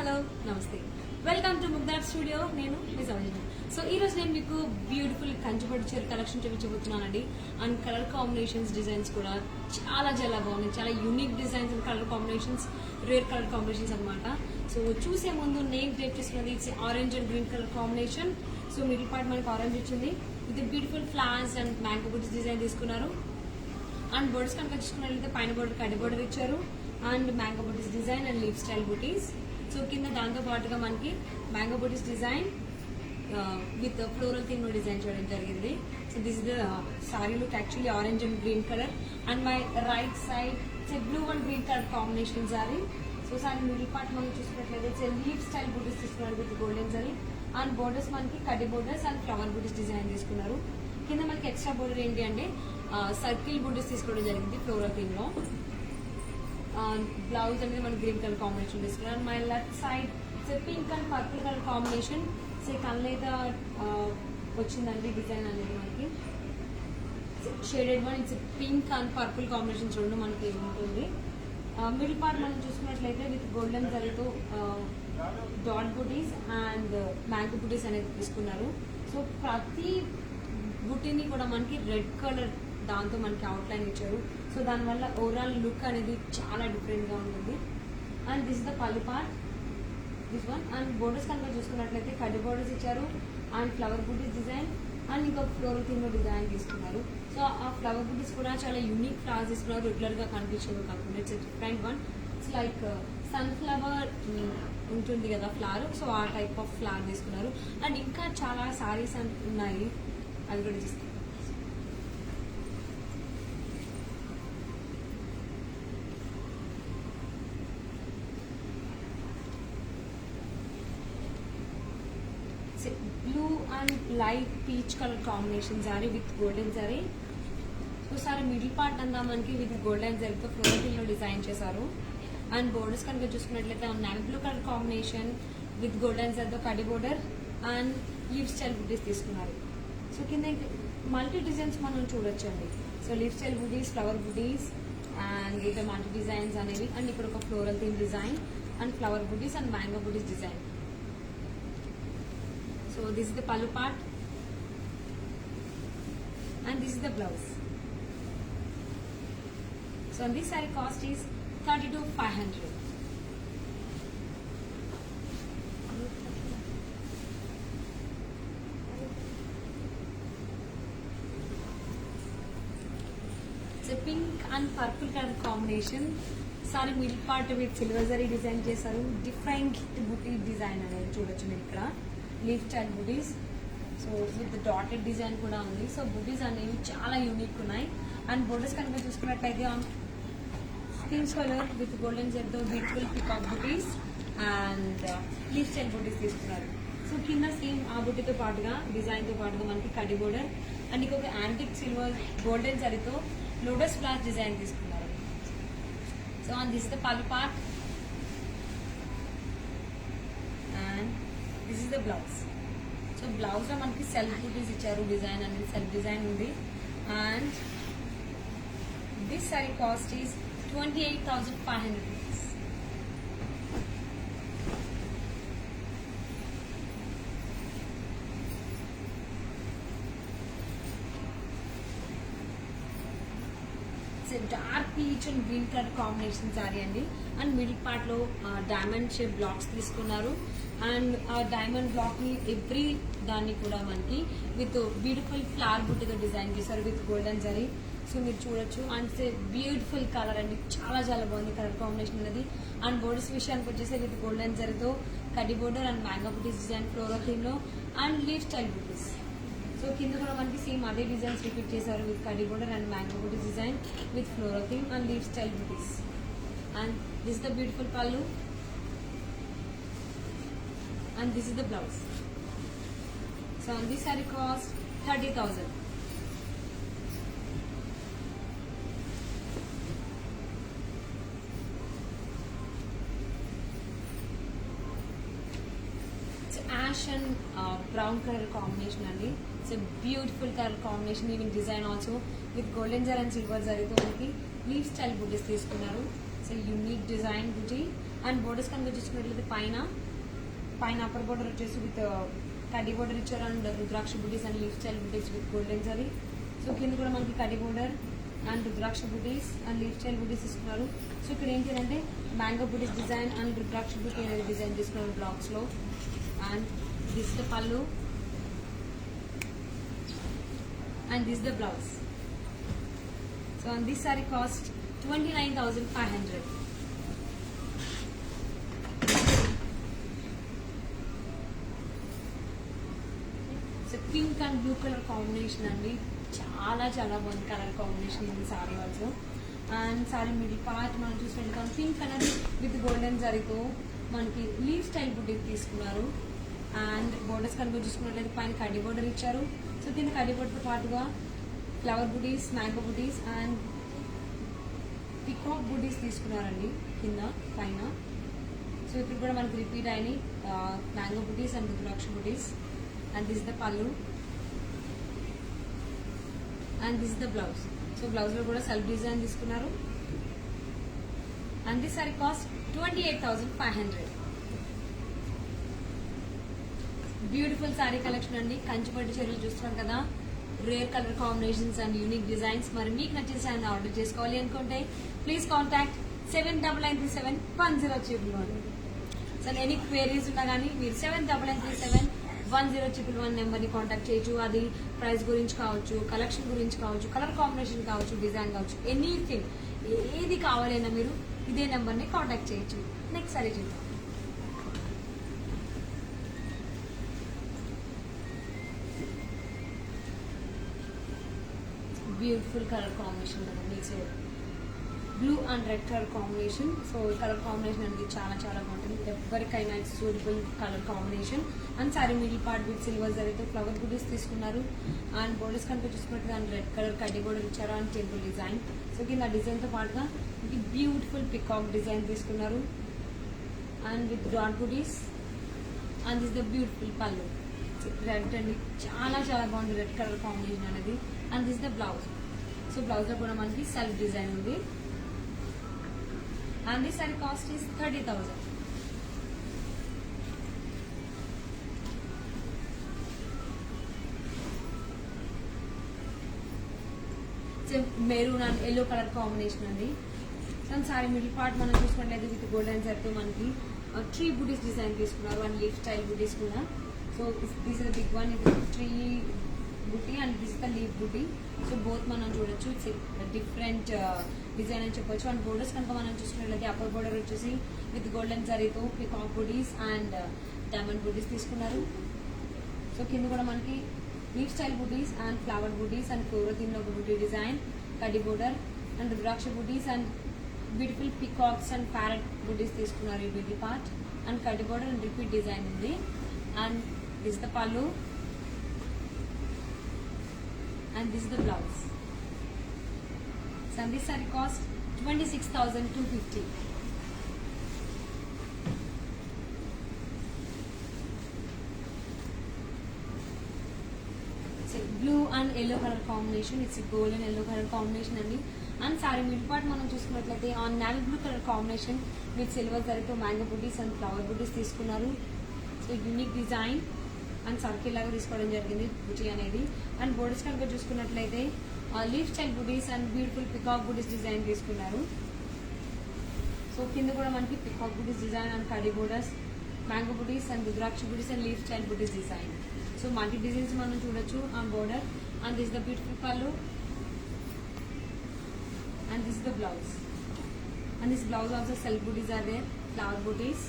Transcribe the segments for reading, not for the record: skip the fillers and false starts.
Hello నమస్తే welcome to ముగ్దార్ studio. నేను నిజాంజలి. So ఈ రోజు నేను మీకు బ్యూటిఫుల్ కంచిపట్టు చీర కలెక్షన్ చూపించబోతున్నానండి. అండ్ కలర్ కాంబినేషన్స్ డిజైన్స్ కూడా చాలా బాగున్నాయి. చాలా unique designs and colour combinations, rare colour combinations అనమాట. సో చూసే ముందు నేను క్రియేట్ చేసుకున్నది it's orange and green colour combination. So middle part మనకి ఆరెంజ్ వచ్చింది. ఇది beautiful flowers and mango buttis design తీసుకున్నారు. అండ్ బోర్డర్స్ కనుక చూసుకున్నట్లయితే పైన బోర్డర్ కడి బోర్డర్ ఇచ్చారు and mango buttis design and leaf style buttis. So కింద దాంతో పాటుగా మనకి mango buttis design with floral theme లో డిజైన్ చేయడం జరిగింది. So this is the sorry look actually orange and green colour and my right side it's blue and green colour combination sari. So sari middle part మనం చూసుకున్నట్లయితే it's leaf style buttis తీసుకున్నారు with golden sorry and borders మనకి కడ్డీ borders and flower buttis design తీసుకున్నారు. కింద మనకి extra border ఏంటి అంటే సర్కిల్ బుటీస్ తీసుకోవడం జరిగింది ఫ్లోరల్ థీమ్ లో. బ్లౌజ్ అనేది మనకి గ్రీన్ కలర్ కాంబినేషన్ తీసుకున్నారు. My left side pink and purple colour combination. So కళ్ళైతే వచ్చిందండి డిజైన్ అనేది మనకి shaded one. It's pink and purple combination చూడండి మనకి ఉంటుంది. మిడిల్ పార్ట్ మనం చూసుకున్నట్లయితే విత్ గోల్డెన్ జరీతో dot buttis and mango buttis అనేది తీసుకున్నారు. సో ప్రతి బుటీని కూడా మనకి రెడ్ కలర్ దాంతో మనకి అవుట్లైన్ ఇచ్చారు. సో దానివల్ల ఓవరాల్ లుక్ అనేది చాలా డిఫరెంట్ గా ఉంటుంది. And this the pallu part, this one. And borders కనుక చూసుకున్నట్లయితే కడ్డీ బోర్డర్స్ ఇచ్చారు and flower buttis design and ఇంకొక ఫ్లోరల్ థీమ్ లో డిజైన్ తీసుకున్నారు. సో ఆ ఫ్లవర్ బుటీస్ కూడా చాలా యూనిక్ ఫ్లవర్స్ తీసుకున్నారు, రెగ్యులర్ గా కనిపించేవి కాకుండా it's different one. It's like sunflower ఉంటుంది కదా ఫ్లవర్, సో ఆ టైప్ ఆఫ్ ఫ్లవర్ తీసుకున్నారు. అండ్ ఇంకా చాలా సారీస్ ఉన్నాయి, అవి కూడా తీసుకున్నారు. Blue and light peach colour combination sari with golden zari. So sari middle part అంతా మనకి విత్ గోల్డెన్ సారీతో ఫ్లోరల్ లో డిజైన్ చేశారు. అండ్ బోర్డర్స్ కనుక చూసుకున్నట్లయితే navy blue colour combination with golden సారీతో కడ్డీ border and leaf style buttis తీసుకున్నారు. సో కింద మల్టీ డిజైన్స్ మనం చూడొచ్చండి. So leaf style buttis, flower buttis and ఇంకా మల్టీ డిజైన్స్ అనేవి. అండ్ ఇక్కడ ఒక floral theme design and flower buttis and mango buttis design. So this is the pallu part and this is the blouse. So on this saree cost is 32,500. It's a pink and purple color combination. Sorry middle part with silver zari design చేశారు. Different బుటీ design అనేది చూడొచ్చు మీరు ఇక్కడ. Leaf style buttis, so with dotted design కూడా ఉంది. So బుటీస్ అనేవి చాలా unique ఉన్నాయి. అండ్ బోర్డర్స్ కనుక చూసుకున్నట్లయితే పింక్ కలర్ విత్ గోల్డెన్ జెడ్తో beautiful peacock buttis and leaf style buttis తీసుకున్నారు. సో కింద సేమ్ ఆ బుటీతో పాటుగా డిజైన్తో పాటుగా మనకి కడ్డీ బోర్డర్ అండ్ ఇంకొక యాంటిక్ సిల్వర్ గోల్డెన్ జరీతో లోటస్ ఫ్లవర్ డిజైన్ తీసుకున్నారు. So and this is the pallu part and this is the blouse. So blouse లో మనకి సెల్ఫ్ బుటీస్ ఇచ్చారు, డిజైన్ అనేది సెల్ఫ్ డిజైన్ ఉంది. And this sari cost is 28,500 rupees. Dark peach and green colour combination sari అండి. And middle part లో diamond shape blocks తీసుకున్నారు. And ఆ diamond block ని ఎవ్రీ దాన్ని కూడా మనకి విత్ బ్యూటిఫుల్ ఫ్లవర్ బుట్టిగా డిజైన్ చేశారు విత్ గోల్డెన్ జరీ. సో మీరు చూడొచ్చు. అండ్ బ్యూటిఫుల్ కలర్ అండి, చాలా బాగుంది కలర్ కాంబినేషన్ అనేది. అండ్ బోర్డర్స్ విషయానికి వచ్చేసి విత్ గోల్డెన్ జరీతో కడ్డీ border and mango buttis design floral theme లో and leaf style buttis. So కింద కూడా మనకి సేమ్ అదే డిజైన్స్ రిపీట్ చేశారు విత్ కడ్డీ border and mango buttis design with floral theme and leaf style buttis. And this the beautiful పల్లు and this is the blouse. So on this saree cost 30,000. It's ash and brown color combination అండి. It's a beautiful color combination, even design also with golden zari and silver zari తో మనకి leaf style buttis తీసుకున్నారు. It's a unique design booty and borders కనుక చూసుకున్నట్లయితే పైన upper border వచ్చేసి with కడ్డీ border ఇచ్చారు and rudraksha buttis and leaf style buttis with golden zari. So కింద కూడా మనకి కడ్డీ border and rudraksha buttis and leaf style బుటీస్ ఇస్తున్నారు. సో ఇక్కడ ఏంటి అంటే మ్యాంగో బుటీస్ డిజైన్ అండ్ రుద్రాక్ష బుటీ అనేది డిజైన్ తీసుకున్నారు బ్లాక్స్ లో. అండ్ దిస్ ద పళ్ళు and this is the blouse. So on this saree cost 29,500. So pink and blue color combination అండి, చాలా బాగుంది కలర్ కాంబినేషన్ ఇది sorry also. And sorry middle part మనం చూసుకుంటాం పింక్ అనేది విత్ గోల్డెన్ జరీతో మనకి లీవ్ స్టైల్ బుటీ తీసుకున్నారు. అండ్ బోర్డర్స్ కనుక చూసుకున్నట్లయితే పైన కడ్డీ బోర్డర్ ఇచ్చారు. సో కింద కడ్డీ బోర్డర్తో పాటుగా flower buttis, mango buttis and peacock బుటీస్ తీసుకున్నారండి కింద పైన. సో ఇక్కడ కూడా మనకి రిపీట్ అయినాయి mango buttis and rudraksha buttis. And this the పళ్ళు and this the blouse. So blouse లో కూడా సెల్ఫ్ డిజైన్ తీసుకున్నారు. And this sari cost 28,500. Beautiful sari collection అండి. కంచిపట్టు చీరలు చూస్తున్నాం కదా, rare colour combinations and unique designs. మరి మీకు నచ్చిన సారీ ఆర్డర్ చేసుకోవాలి అనుకుంటే please contact 7993710311. So any queries ఉన్నా కానీ మీరు 7993710311 నెంబర్ని కాంటాక్ట్ చేయొచ్చు. అది ప్రైస్ గురించి కావచ్చు, కలెక్షన్ గురించి కావచ్చు, కలర్ కాంబినేషన్ కావచ్చు, డిజైన్ కావచ్చు, ఎనీథింగ్ ఏది కావాలైనా మీరు ఇదే నెంబర్ని కాంటాక్ట్ చేయొచ్చు. నెక్స్ట్ సారీ చూద్దాం. బ్యూటిఫుల్ కలర్ కాంబినేషన్ కదండి. So blue and red colour combination. So colour combination అనేది చాలా బాగుంటుంది. ఎవరికైనా suitable colour combination. And sorry middle part with silver జరీతో ఫ్లవర్ బుటీస్ తీసుకున్నారు. అండ్ బోర్డర్స్ కనుక చూసుకుంటే అండ్ రెడ్ కలర్ కడ్డీ బోర్డర్ ఇచ్చారు అండ్ టెంపుల్ డిజైన్. సో కింద డిజైన్ తో పాటుగా బ్యూటిఫుల్ పికాక్ డిజైన్ తీసుకున్నారు and with dot buttis. And this the beautiful పళ్ళు రెడ్ అండి, చాలా బాగుంది రెడ్ కలర్ కాంబినేషన్ అనేది. And this the blouse. So blouse లో కూడా మనకి సెల్ఫ్ డిజైన్ ఉంది. And this sari cost is 30,000. Maroon and yellow colour combination అండి. అండ్ సారీ మిడిల్ పార్ట్ మనం చూసుకున్నట్లయితే విత్ గోల్డెన్ జరీతో మనకి ట్రీ బుటీస్ డిజైన్ తీసుకున్నారు అండ్ లీఫ్ స్టైల్ బుటీస్ కూడా. So this is big one, ఇది tree butti and this the leaf butti. So both మనం చూడొచ్చు, ఇట్స్ డిఫరెంట్ డిజైన్ అని చెప్పొచ్చు. అండ్ బోర్డర్స్ కనుక మనం చూసుకున్నట్లయితే అప్పర్ బోర్డర్ వచ్చేసి విత్ గోల్డెన్ జరీతో పికాక్ బుటీస్ అండ్ డైమండ్ బుటీస్ తీసుకున్నారు. సో కింద కూడా మనకి leaf style buttis and flower buttis and ఫ్లోరో theme లో బుటీ డిజైన్, కడ్డీ border and rudraksha buttis and beautiful peacocks and parrot బుటీస్ తీసుకున్నారు ఈ బ్యూటీ పార్ట్. అండ్ కడ్డీ బోర్డర్ అండ్ రిపీట్ డిజైన్ ఉంది. అండ్ దిస్ ద పళ్ళు and this is the blouse. So this saree cost 26,250. So blue and yellow color combination, it's a gold and yellow color combination అండి. And sorry mid part మనం చూసుకున్నట్లయితే on navy blue colour combination with silver జరీతో mango buttis and flower బుటీస్ తీసుకున్నారు. So unique design and circle లాగా తీసుకోవడం జరిగింది బుటీ అనేది. And borders కనుక చూసుకున్నట్లయితే leaf style buttis and beautiful peacock buttis design తీసుకున్నారు. సో కింద కూడా మనకి పికాక్ బుటీస్ డిజైన్ అండ్ కడ్డీ borders, mango buttis and rudraksha buttis and leaf style buttis design. So multi designs మనం చూడొచ్చు on border. And this the beautiful పళ్ళు and this is the blouse. And this blouse also self booties are there, flower booties.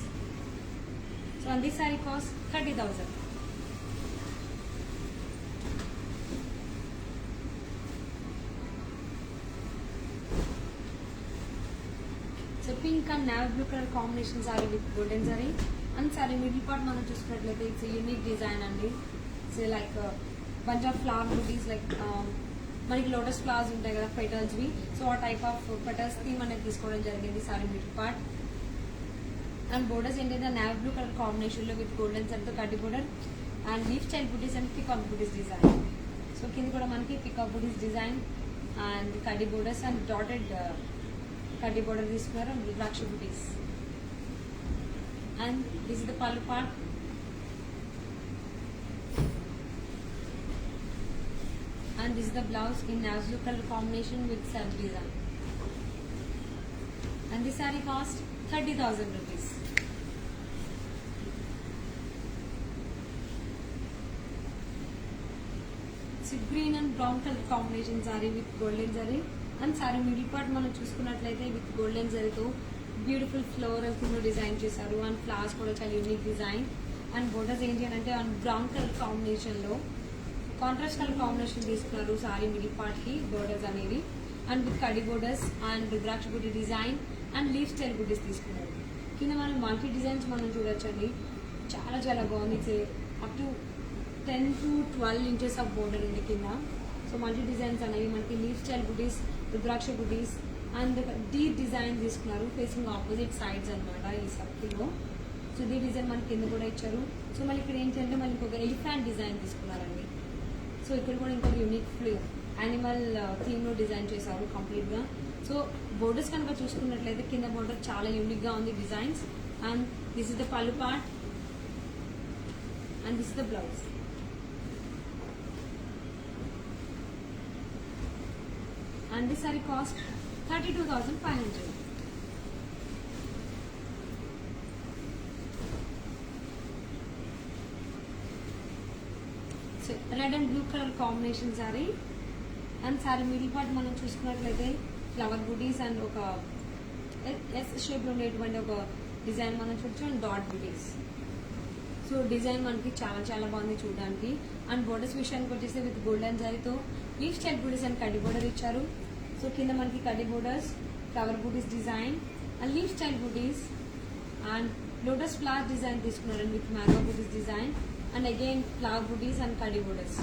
So on this saree cost 30,000. So pink and navy blue color combination saree with golden saree. And saree middle part మనం చూసుకున్నట్లయితే it's a unique design అండి. So like a bunch of flower booties like మనకి lotus flowers ఉంటాయి కదా పెటల్స్వి. So ఆ type of petals theme అనేది తీసుకోవడం జరిగింది sorry middle part. And borders ఏంటంటే నావీ బ్లూ కలర్ కాంబినేషన్లో విత్ గోల్డెన్ సెట్తో కడ్డీ border and leaf style buttis and peacock buttis design. So కింద కూడా మనకి పికాక్ బుటీస్ డిజైన్ అండ్ కడ్డీ బోర్డర్స్ అండ్ డాటెడ్ కడ్డీ బోర్డర్ తీసుకున్నారు and rudraksha buttis. and this is the pallu part. And this is the blouse in Nazlu color combination with self design. And this saree cost 30,000 rupees. It's green and brown color combination saree with golden zari. And saree middle part మనం చూసుకున్నట్లయితే with golden zari తో beautiful floral కింద design చేశారు. And flowers కూడా చాలా unique design. And borders ఏంటి అంటే brown colour combination లో కాంట్రాస్ట్ కలర్ కాంబినేషన్ తీసుకున్నారు సారీ మిడిల్ పార్ట్ కి బోర్డర్స్ అనేవి. And with kadhi borders and రుద్రాక్ష బుట్టి డిజైన్ అండ్ లీఫ్ స్టైల్ బుట్టీస్ తీసుకున్నారు. కింద మనం మల్టీ డిజైన్స్ మనం చూడొచ్చండి. చాలా చాలా బాగుంది. Up to 10 to 12 inches of border ఉంది కింద. సో మల్టీ డిజైన్స్ అనేవి మనకి leaf style buttis, rudraksha buttis and deep design తీసుకున్నారు ఫేసింగ్ ఆపోజిట్ సైడ్స్ అనమాట ఈ సర్కిల్లో. సో ఈ డిజైన్ మనకి కింద కూడా ఇచ్చారు. సో మళ్ళీ ఇక్కడ ఏంటంటే మళ్ళీ ఇంకొక ఎలిఫెంట్ డిజైన్ తీసుకున్నారండి. సో ఇక్కడ కూడా ఇంకొక యూనిక్ యానిమల్ థీమ్ లో డిజైన్ చేశారు కంప్లీట్ గా. సో బోర్డర్స్ కనుక చూసుకున్నట్లయితే కింద బోర్డర్ చాలా యూనిక్ గా ఉంది designs. And this is the pallu part and this is the blouse. And this saree cost 32,500. So red and blue color combination saree. And saree middle part మనం చూసుకున్నట్లయితే flower buttis and ఒక S shape లో ఉండేటువంటి ఒక design మనం చూడొచ్చు. And dot buttis. So design మనకి చాలా చాలా బాగుంది చూడడానికి. అండ్ బోర్డర్స్ విషయానికి వచ్చేసి విత్ గోల్డెన్ జరీతో లీఫ్ స్టైల్ బుటీస్ అండ్ కడ్డీ బోర్డర్ ఇచ్చారు. సో కింద మనకి కడ్డీ borders, flower buttis design and leaf style buttis and lotus flower design తీసుకున్నారండి with mango buttis design and again flower buttis and కడ్డీ borders.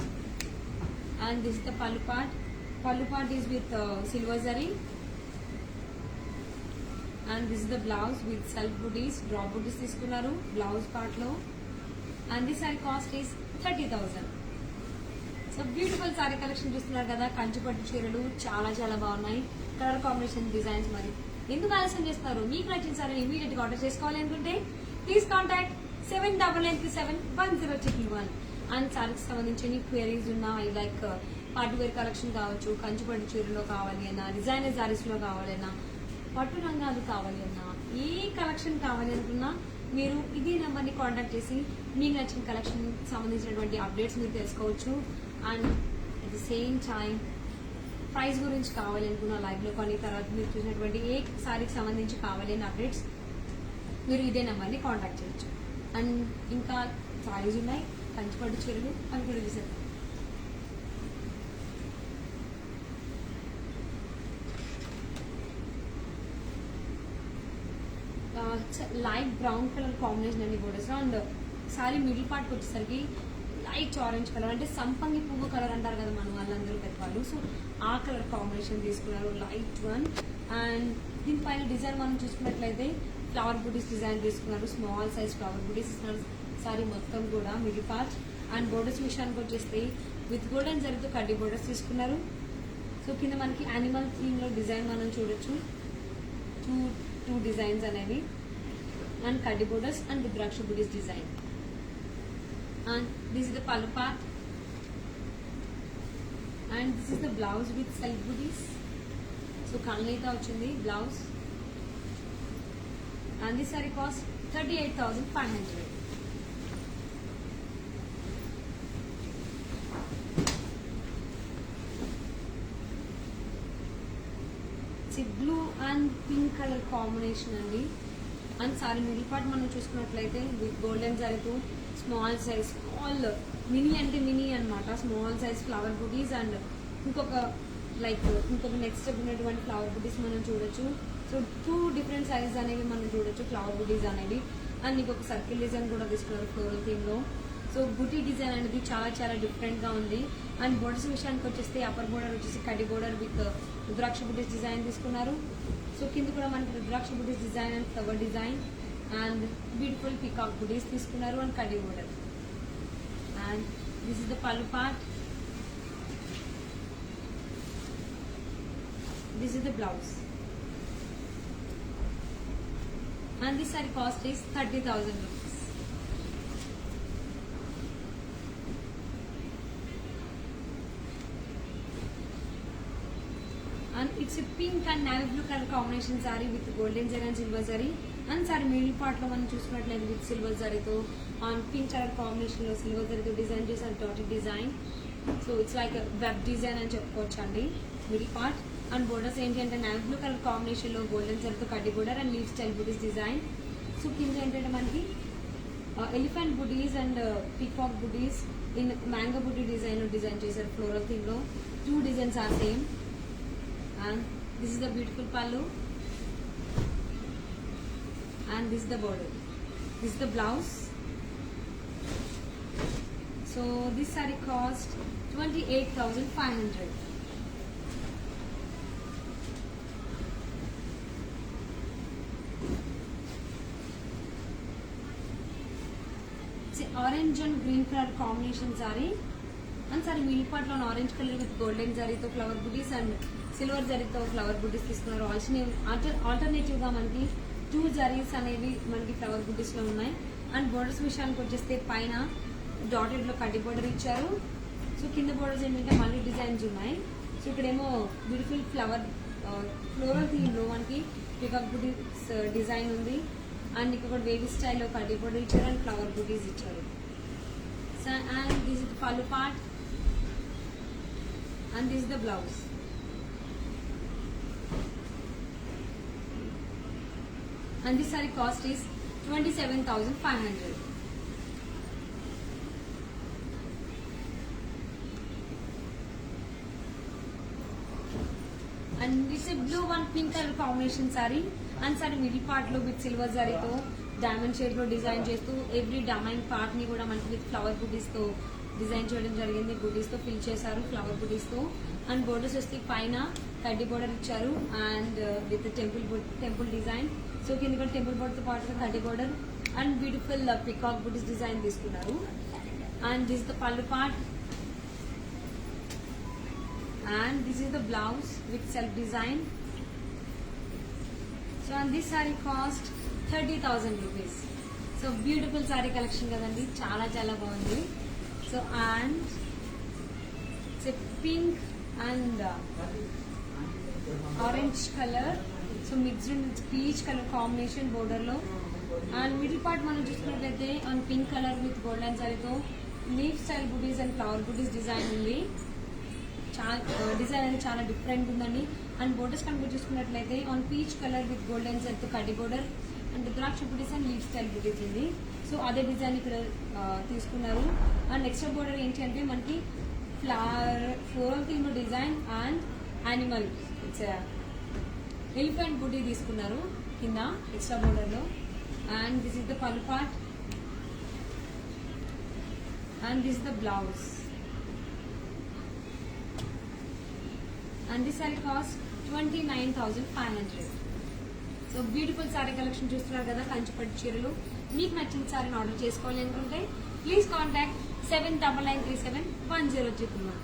And this is the pallu part. పల్లు part is with silver zari. And this is the blouse with self buttis, drop బుటీస్ తీసుకున్నారు blouse part లో. And this sari cost is 30,000. So beautiful sari collection చూస్తున్నారు కదా. కంచిపట్టు చీరలు చాలా చాలా బాగున్నాయి. Colour combination designs. మరి ఎందుకు ఆలస్యం చేస్తున్నారు? మీకు నచ్చిన సారీ ఇమీడియట్ గా ఆర్డర్ చేసుకోవాలి అనుకుంటే ప్లీజ్ కాంటాక్ట్ 7999371031. అండ్ సారీకి సంబంధించిన క్వైరీస్ ఉన్నా లైక్ పార్టీ వేర్ కలెక్షన్ కావచ్చు, కంచిపట్టు చీరలో కావాలి అన్నా, డిజైనర్ సారీస్ లో కావాలి అన్నా, పట్టు రంగాలు కావాలి అన్నా, ఏ కలెక్షన్ కావాలి అనుకున్నా మీరు ఇదే నెంబర్ని కాంటాక్ట్ చేసి మీకు నచ్చిన కలెక్షన్ సంబంధించినటువంటి అప్డేట్స్ మీరు తెలుసుకోవచ్చు. And at the same time price గురించి కావాలి అనుకున్న లైవ్ లో కొన్ని తర్వాత మీరు చూసినటువంటి ఏ సారీకి సంబంధించి కావాలి అనే అప్డేట్స్ మీరు ఇదే నెంబర్ని కాంటాక్ట్ చేయొచ్చు. అండ్ ఇంకా సారీస్ ఉన్నాయి కంచిపట్టు చీరలు అని కూడా చూసారు. లైట్ బ్రౌన్ కలర్ కాంబినేషన్ అండి borders. And sorry middle part వచ్చేసరికి లైట్ ఆరెంజ్ కలర్ అంటే సంపంగి పువ్వు కలర్ అంటారు కదా మన వాళ్ళందరూ పెద్దవాళ్ళు. సో ఆ కలర్ కాంబినేషన్ తీసుకున్నారు లైట్ వన్. అండ్ దీనిపైన డిజైన్ మనం చూసుకున్నట్లయితే ఫ్లవర్ బుటీస్ డిజైన్ తీసుకున్నారు. స్మాల్ సైజ్ ఫ్లవర్ బుటీస్ ఇస్తున్నారు సారీ మొత్తం కూడా మిడిల్ పార్ట్. అండ్ బోర్డర్స్ విషయానికి వచ్చేస్తే విత్ గోల్డెన్ జరీతో కడ్డీ బోర్డర్స్ తీసుకున్నారు. సో కింద మనకి యానిమల్ థీమ్ లో డిజైన్ మనం చూడొచ్చు. టూ డిజైన్స్ అనేవి and కడ్డీ borders and rudraksha buttis design. And this is the pallu part and this is the blouse with self booties. So kanlita ochindi blouse and this saree cost 38,500. It's a blue and pink color combination andi. And sorry middle part మనం చూసుకున్నట్లయితే with golden జరీతో small size small mini అంటే mini అనమాట small size flower buttis and ఇంకొక next ఉన్నటువంటి flower బుటీస్ మనం చూడొచ్చు. So 2 different sizes అనేవి మనం చూడొచ్చు ఫ్లవర్ బుటీస్ అనేవి. అండ్ ఇంకొక సర్కిల్ డిజైన్ కూడా తీసుకున్నారు ఫ్లోరల్ థీమ్ లో. సో బుటీ డిజైన్ అనేది చాలా చాలా డిఫరెంట్ గా ఉంది. అండ్ బోర్డర్స్ విషయానికి వచ్చేస్తే అప్పర్ బోర్డర్ వచ్చేసి కడ్డీ border with rudraksha buttis design తీసుకున్నారు. సో కింద కూడా మనకి rudraksha buttis design and flower design and beautiful peacock buttis తీసుకున్నారు అండ్ కడ్డీ border. And this is the pallu part. This is the blouse. And this saree cost is 30,000 rupees. And it's a pink and navy blue color combination saree with golden zari and silver zari. And saree middle part lo మనం చూసుకున్నట్లయితే with silver zari తో on pink color combination లో silver zari తో design చేశారు dotted design. So it's like a web design అని చెప్పుకోవచ్చు అండి middle part. And borders ఏంటి అంటే navy blue color combination లో golden zari తో కడ్డీ border and leaf style booties design. So కింద ఏంటంటే మనకి elephant booties and peacock booties in mango booty design లో డిజైన్ చేశారు floral theme లో. Two designs are same. And this is the beautiful pallu, and this is the border, this is the blouse. So this saree cost 28,500. It's an orange and green color combination saree. And saree middle part lo orange color with golden zari తో flower booties and silver జరీతో flower బుటీస్ తీసుకున్నారు. Alternative గా మనకి 2 జరీస్ అనేవి మనకి flower బుటీస్ లో ఉన్నాయి. And borders విషయానికి వచ్చేస్తే పైన డాటెడ్ లో కడ్డీ బోర్డర్ ఇచ్చారు. సో కింద బోర్డర్స్ ఏంటంటే మళ్ళీ డిజైన్స్ ఉన్నాయి. సో ఇక్కడేమో బ్యూటిఫుల్ ఫ్లోరల్ థీమ్ లో మనకి పికాక్ బుటీస్ డిజైన్ ఉంది. అండ్ ఇక్కడ వేవీ స్టైల్లో కడ్డీ బోర్డర్ ఇచ్చారు అండ్ ఫ్లవర్ బుటీస్ ఇచ్చారు. So and this is the pallu part and this is the blouse. And this saree cost is 27,500. And this is blue one pink color combination saree. And saree middle part lo with silver zari తో diamond shape లో design చేస్తూ every diamond part ని కూడా మనకి with flower booties తో design చేయడం జరిగింది. బూటీస్ తో ఫిల్ చేశారు ఫ్లవర్ బూటీస్ తో. అండ్ బోర్డర్స్ వస్తే పైన కడ్డీ బోర్డర్ ఇచ్చారు and with temple design. So కింద కూడా టెంపుల్ బోర్డర్ తో పాటుగా కడ్డీ border and beautiful peacock buttis design తీసుకున్నారు. And this the pallu part and this is the blouse with self design. So and this sari cost 30,000 rupees. So beautiful sari collection కదండి, చాలా చాలా బాగుంది. సో అండ్ pink and orange colour, so mixed peach colour combination border లో. And middle part మనం చూసుకున్నట్లయితే on pink colour with golden సారీతో leaf style buttis and flower buttis design ఉంది. డిజైన్ అనేది చాలా డిఫరెంట్ ఉందండి. అండ్ బోర్డర్స్ కనుక చూసుకున్నట్లయితే on peach colour with golden సారీతో కడ్డీ border and rudraksha buttis and leaf style బుటీస్ ఉంది. సో అదే డిజైన్ ఇక్కడ తీసుకున్నారు. అండ్ ఎక్స్ట్రా బోర్డర్ ఏంటి అంటే మనకి floral theme design and animal it's elephant బుటీ తీసుకున్నారు కింద ఎక్స్ట్రా బోర్డర్ లో. And this is the pallu part and this the blouse. And this sari cost 29,500. So beautiful sari collection చూస్తున్నారు కదా, కంచిపట్టు చీరలు. మీకు నచ్చిన సారీని ఆర్డర్ చేసుకోవాలి అనుకుంటే please contact 7999371031.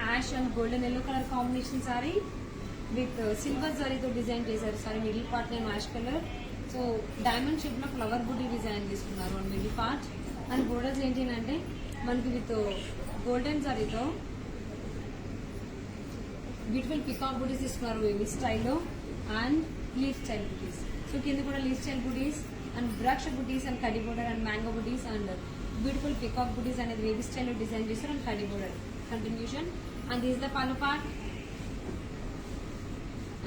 Ash and golden yellow colour combination sari with silver జరీతో డిజైన్ చేశారు. Sari middle part name ash colour. So diamond shape లో ఫ్లవర్ బుటీ డిజైన్ తీసుకున్నారు and middle part. And borders ఏంటి అంటే మనకి విత్ గోల్డెన్ జరీతో బ్యూటిఫుల్ పికాక్ బుటీస్ తీసుకున్నారు వేవీ స్టైల్లో and leaf style buttis. So కింద కూడా లీఫ్ స్టైల్ బుటీస్ అండ్ ద్రాక్ష బుటీస్ అండ్ కడ్డీ border and mango buttis and beautiful peacock buttis అనేది వేవీ స్టైల్లో డిజైన్ చేస్తారు అండ్ కడ్డీ border continuation. And this the pallu part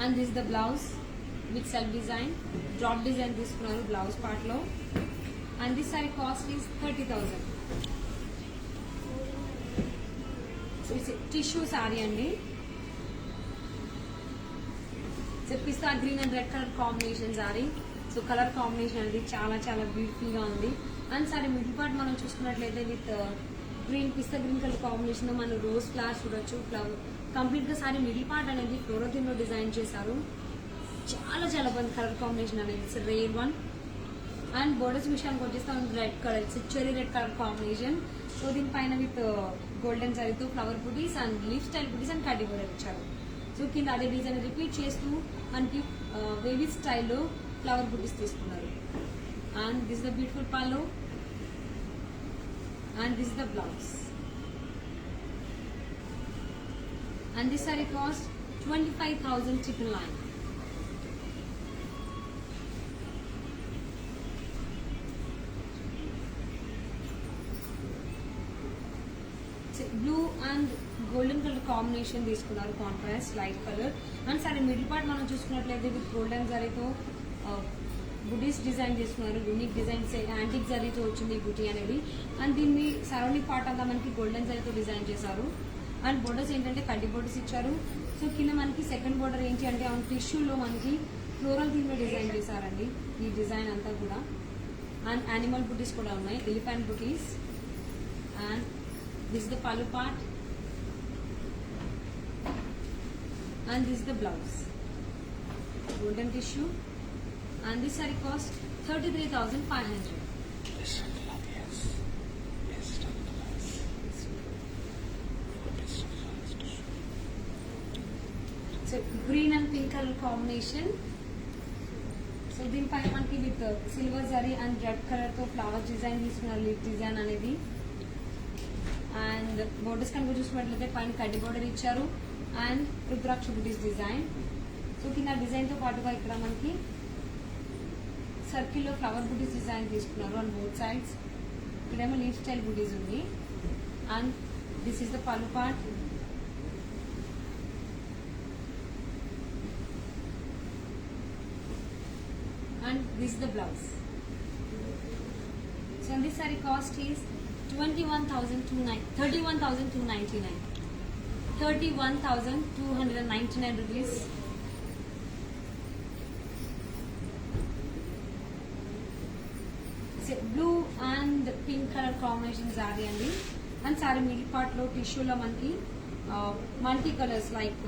and this the blouse with self design drop design తీసుకున్నారు blouse part లో. And this sari cost is 30,000. Tissue sari అండి. Pista green and red colour combination sari. So colour combination అనేది చాలా చాలా beautiful గా ఉంది. And sorry middle part మనం చూసుకున్నట్లయితే with green pista green colour combination లో మనం రోజ్ ఫ్లవర్స్ చూడొచ్చు. ఫ్లవర్ కంప్లీట్ గా సారీ మిడిల్ పార్ట్ అనేది ఫ్లోరల్ థీమ్ లో డిజైన్ చేశారు. చాలా చాలా బాగుంది కలర్ కాంబినేషన్ అనేది, it's rare one. And borders విషయానికి వచ్చేస్తే red colour, it's cherry red colour combination. So దీనిపైన విత్ గోల్డెన్ జరీతో flower buttis and leaf style buttis and కడ్డీ బోర్డర్ ఇచ్చారు. సో కింద అదే డిజైన్ రిపీట్ చేస్తూ మనకి వేవీ స్టైల్లో ఫ్లవర్ బుటీస్ తీసుకున్నారు. And this the beautiful pallu and this is the blouse, and this saree cost 25,999. Blue and golden colour combination తీసుకున్నారు, contrast light colour. And సరే మిడిల్ పార్ట్ మనం చూసుకున్నట్లయితే విత్ గోల్డెన్ జరీతో బుటీస్ design చేసుకున్నారు. యూనిక్ డిజైన్స్ యాంటిక్ జరీతో వచ్చింది ఈ బుటీ అనేది. అండ్ దీన్ని సరౌండింగ్ పార్ట్ అంతా మనకి గోల్డెన్ జరీతో డిజైన్ చేశారు. అండ్ బోర్డర్స్ ఏంటంటే కడ్డీ బోర్డర్స్ ఇచ్చారు. సో కింద మనకి సెకండ్ బోర్డర్ ఏంటి అంటే ఆన్ టిష్యూలో మనకి ఫ్లోరల్ థీమ్ లో డిజైన్ చేశారండి ఈ డిజైన్ అంతా కూడా. అండ్ యానిమల్ బుటీస్ కూడా ఉన్నాయి, elephant buttis. And this the పళ్ళు part and this is the blouse, golden tissue, and this saree cost 33,500. So green and pink color combination. So దీనిపైన మనకి with silver zari and red colour తో flower design తీసుకున్నారు, leaf design అనేది. And borders కనుక చూసుకున్నట్లయితే పైన కడ్డీ బోర్డర్ ఇచ్చారు and rudraksha buttis design. So కింద డిజైన్ తో పాటుగా ఇక్కడ మనకి సర్కిల్ లో ఫ్లవర్ బుటీస్ డిజైన్ తీసుకున్నారు ఆన్ బోత్ సైడ్స్. ఇక్కడేమో లీఫ్ స్టైల్ బుటీస్ ఉంది. అండ్ దిస్ ఈస్ ద పళ్ళు part. And this is the blouse. So this saree cost is 31,299. 31,299 rupees. Blue and pink color combination saree andi. And saree middle part lo tissue lo manki multi colors like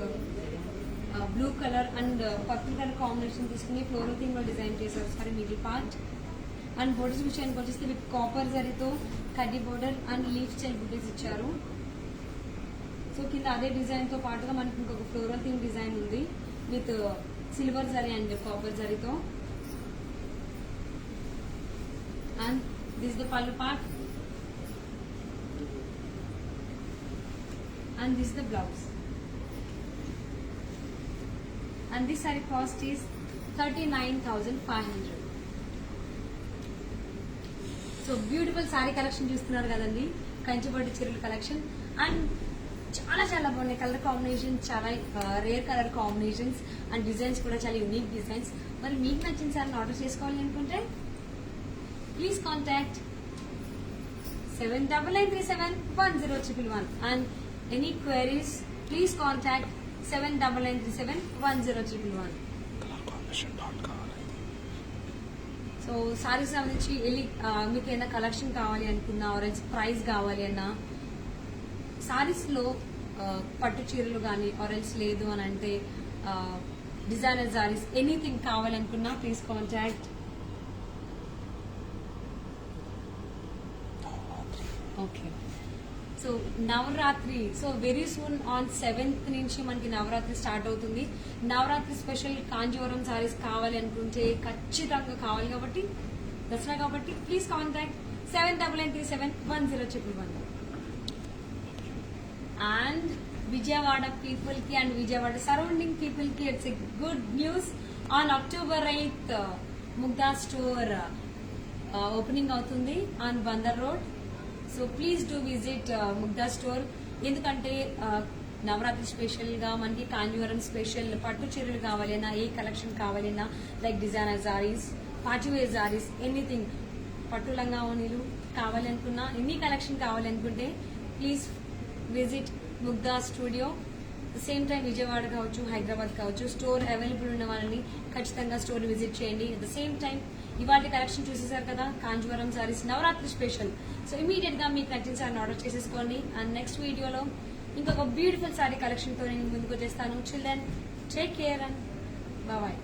blue colour and purple colour combination తీసుకుని floral theme లో design చేశారు sari middle part. And borders విషయానికి వచ్చేస్తే with copper జరీతో కడ్డీ border and leaf style బుటీస్ ఇచ్చారు. So కింద అదే డిజైన్ తో పాటుగా మనకి ఇంకొక ఫ్లోరల్ థీమ్ డిజైన్ ఉంది with silver zari and copper జరీతో. అండ్ దిస్ ద పళ్ళు part and this the blouse. And this saree cost is 39,500. So beautiful sari collection చూస్తున్నారు కదండి, కంచిపట్టు చీరల కలెక్షన్. అండ్ చాలా చాలా బాగున్నాయి కలర్ కాంబినేషన్, చాలా rare colour combinations and designs కూడా చాలా యూనిక్ డిజైన్స్. మరి మీకు నచ్చిన సారీని ఆర్డర్ చేసుకోవాలి అనుకుంటే please contact 7993710111 and any queries please contact 7993710111. So saris సంబంధించి మీకు ఏదైనా కలెక్షన్ కావాలి అనుకున్నా ఆరెంజ్ ప్రైస్ కావాలి అన్నా, సారీస్ లో పట్టు చీరలు కానీ ఆరెంజ్ లేదు అని అంటే డిజైనర్ సారీస్ ఎనీథింగ్ కావాలనుకున్నా please contact. Okay, so Navratri, so very soon on 7th నుంచి మనకి నవరాత్రి స్టార్ట్ అవుతుంది. నవరాత్రి స్పెషల్ కాంజీవరం సారీస్ కావాలి అనుకుంటే ఖచ్చితంగా కావాలి కాబట్టి దసరా కాబట్టి please contact 7993710111. And Vijayawada people కి అండ్ విజయవాడ సరౌండింగ్ పీపుల్ కి it's a good news. On October 8th Mugdha store opening అవుతుంది on Bandar road. So please do visit Mugdha store. ఎందుకంటే నవరాత్రి స్పెషల్ గా మనకి కాంజీవరం స్పెషల్ పట్టు చీరలు కావాలన్నా, ఏ కలెక్షన్ కావాలన్నా like designer saris, partywear saris, anything పట్టు లంగా ఓణీలు కావాలనుకున్నా, ఎన్ని కలెక్షన్ కావాలనుకుంటే please visit Mugdha studio. Same time Vijayawada కావచ్చు, హైదరాబాద్ కావచ్చు, స్టోర్ అవైలబుల్ ఉన్న వాళ్ళని ఖచ్చితంగా స్టోర్ విజిట్ చేయండి. అట్ ద సేమ్ టైం ఇవాళ కలెక్షన్ చూసేసారు కదా, Kanjeevaram saris Navaratri special. So immediate గా మీకు నచ్చిన సారీని ఆర్డర్ చేసేసుకోండి. అండ్ నెక్స్ట్ వీడియోలో ఇంకొక బ్యూటిఫుల్ సారీ కలెక్షన్ తో నేను ముందుకు వచ్చేస్తాను. Children take care and bye.